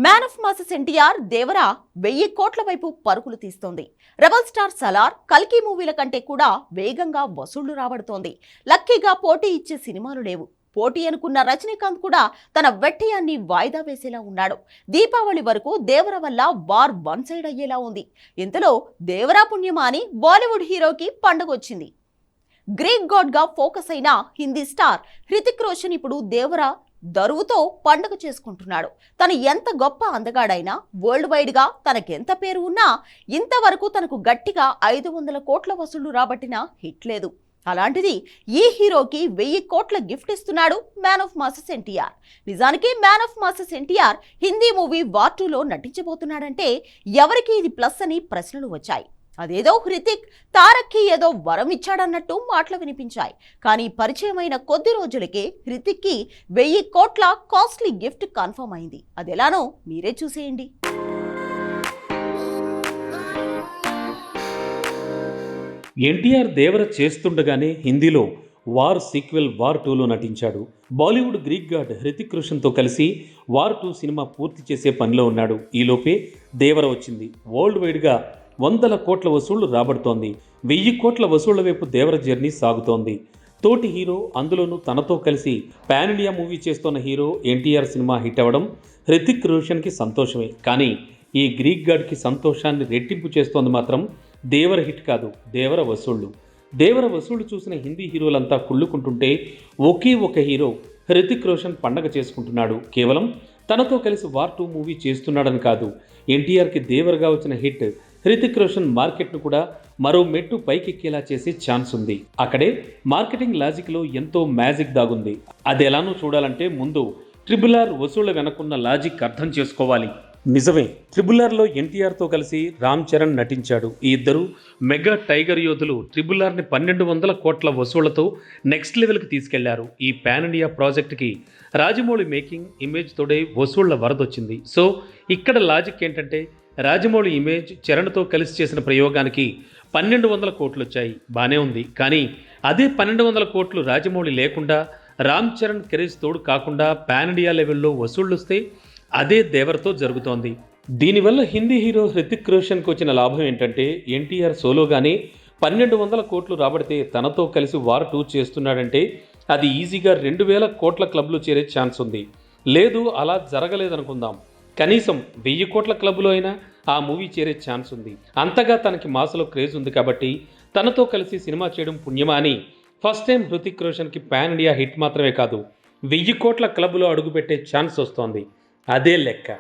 Man of masses NTR Devara 1000 కోట్ల వైపు పరుగులు తీస్తోంది. రెబల్ స్టార్ సలార్, కల్కి మూవీల కంటే కూడా వేగంగా వసూళ్లు రాబడుతోంది. లక్కీగా పోటీ ఇచ్చే సినిమాలు లేవు. పోటీ అనుకున్న రజనీకాంత్ కూడా తన వెట్టయాన్ని వాయిదా వేసేలా ఉన్నాడు. దీపావళి వరకు దేవర వల్ల వార్ వన్ సైడ్ అయ్యేలా ఉంది. ఇంతలో దేవరా పుణ్యమా అని బాలీవుడ్ హీరోకి పండగొచ్చింది. గ్రీక్ గాడ్ గా ఫోకస్ అయిన హిందీ స్టార్ హృతిక్ రోషన్ ఇప్పుడు దేవరా దరువుతో పండుగ చేసుకుంటున్నాడు. తను ఎంత గొప్ప అందగాడైనా, వరల్డ్ వైడ్ గా తనకెంత పేరు ఉన్నా ఇంతవరకు తనకు గట్టిగా 500 కోట్ల వసూళ్లు రాబట్టిన హిట్ లేదు. అలాంటిది ఈ హీరోకి 1000 కోట్ల గిఫ్ట్ ఇస్తున్నాడు మ్యాన్ ఆఫ్ మాసెస్ ఎన్టీఆర్. నిజానికి man of masses NTR Hindi movie War 2లో నటించబోతున్నాడంటే ఎవరికి ఇది ప్లస్ అని ప్రశ్నలు వచ్చాయి. అదేదో హృతిక్ తారక్కి ఏదో వరం ఇచ్చాడన్నట్టు మాటలు వినిపించాయి. కానీ పరిచయమైన కొద్ది రోజులకే హృతిక్కి 1000 కోట్ల కాస్ట్లీ గిఫ్ట్ కన్ఫర్మ్ అయింది. అదెలానో మీరే చూసేయండి. ఎన్టీఆర్ దేవర చేస్తుండగానే హిందీలో వార్ సీక్వెల్ వార్ 2లో నటించాడు. బాలీవుడ్ గ్రీక్ గాడ్ హృతిక్ రోషన్తో కలిసి వార్ 2 సినిమా పూర్తి చేసే పనిలో ఉన్నాడు. ఈలోపే దేవర వచ్చింది. వరల్డ్ వైడ్గా 100 కోట్ల వసూళ్లు రాబడుతోంది. 1000 కోట్ల వసూళ్ల వైపు దేవర జర్నీ సాగుతోంది. తోటి హీరో, అందులోనూ తనతో కలిసి పాన్ ఇండియా మూవీ చేస్తున్న హీరో ఎన్టీఆర్ సినిమా హిట్ అవ్వడం హృతిక్ రోషన్కి సంతోషమే. కానీ ఈ గ్రీక్ గాడ్కి సంతోషాన్ని రెట్టింపు చేస్తోంది మాత్రం దేవర హిట్ కాదు, దేవర వసూళ్లు. దేవర వసూళ్లు చూసిన హిందీ హీరోలంతా కుళ్ళుకుంటుంటే ఒకే ఒక హీరో హృతిక్ రోషన్ పండగ చేసుకుంటున్నాడు. కేవలం తనతో కలిసి వార్ 2 మూవీ చేస్తున్నాడని కాదు, ఎన్టీఆర్కి దేవరగా వచ్చిన హిట్ హృతిక్ రోషన్ మార్కెట్ను కూడా మరో మెట్టు పైకెక్కేలా చేసే ఛాన్స్ ఉంది. అక్కడే మార్కెటింగ్ లాజిక్లో ఎంతో మ్యాజిక్ దాగుంది. అది ఎలానో చూడాలంటే ముందు RRR వసూళ్ల వెనకున్న లాజిక్ అర్థం చేసుకోవాలి. నిజమే, RRRలో ఎన్టీఆర్తో కలిసి రామ్ చరణ్ నటించాడు. ఈ ఇద్దరు మెగా టైగర్ యోధులు RRRని 1200 కోట్ల వసూళ్లతో నెక్స్ట్ లెవెల్కి తీసుకెళ్లారు. ఈ పాన్ ఇండియా ప్రాజెక్ట్కి రాజమౌళి మేకింగ్ ఇమేజ్ తోడే వసూళ్ల వరదొచ్చింది. సో ఇక్కడ లాజిక్ ఏంటంటే రాజమౌళి ఇమేజ్ చరణ్తో కలిసి చేసిన ప్రయోగానికి 1200 కోట్లు వచ్చాయి. బానే ఉంది. కానీ అదే 1200 కోట్లు రాజమౌళి లేకుండా, రామ్ చరణ్ కెరీస్ తోడు కాకుండా పాన్ ఇండియా లెవెల్లో వసూళ్లు వస్తే అదే దేవరతో జరుగుతోంది. దీనివల్ల హిందీ హీరో హృతిక్ రోషన్కి వచ్చిన లాభం ఏంటంటే ఎన్టీఆర్ సోలోగానే 1200 కోట్లు రాబడితే తనతో కలిసి వార్ 2 చేస్తున్నాడంటే అది ఈజీగా 2000 కోట్ల క్లబ్లో చేరే ఛాన్స్ ఉంది. లేదు, అలా జరగలేదనుకుందాం, కనీసం 1000 కోట్ల క్లబ్లో అయినా ఆ మూవీ చేరే ఛాన్స్ ఉంది. అంతగా తనకి మాసలో క్రేజ్ ఉంది కాబట్టి తనతో కలిసి సినిమా చేయడం పుణ్యమా అని ఫస్ట్ టైం హృతిక్ రోషన్కి పాన్ ఇండియా హిట్ మాత్రమే కాదు, 1000 కోట్ల క్లబ్లో అడుగుపెట్టే ఛాన్స్ వస్తోంది. అదే లెక్క.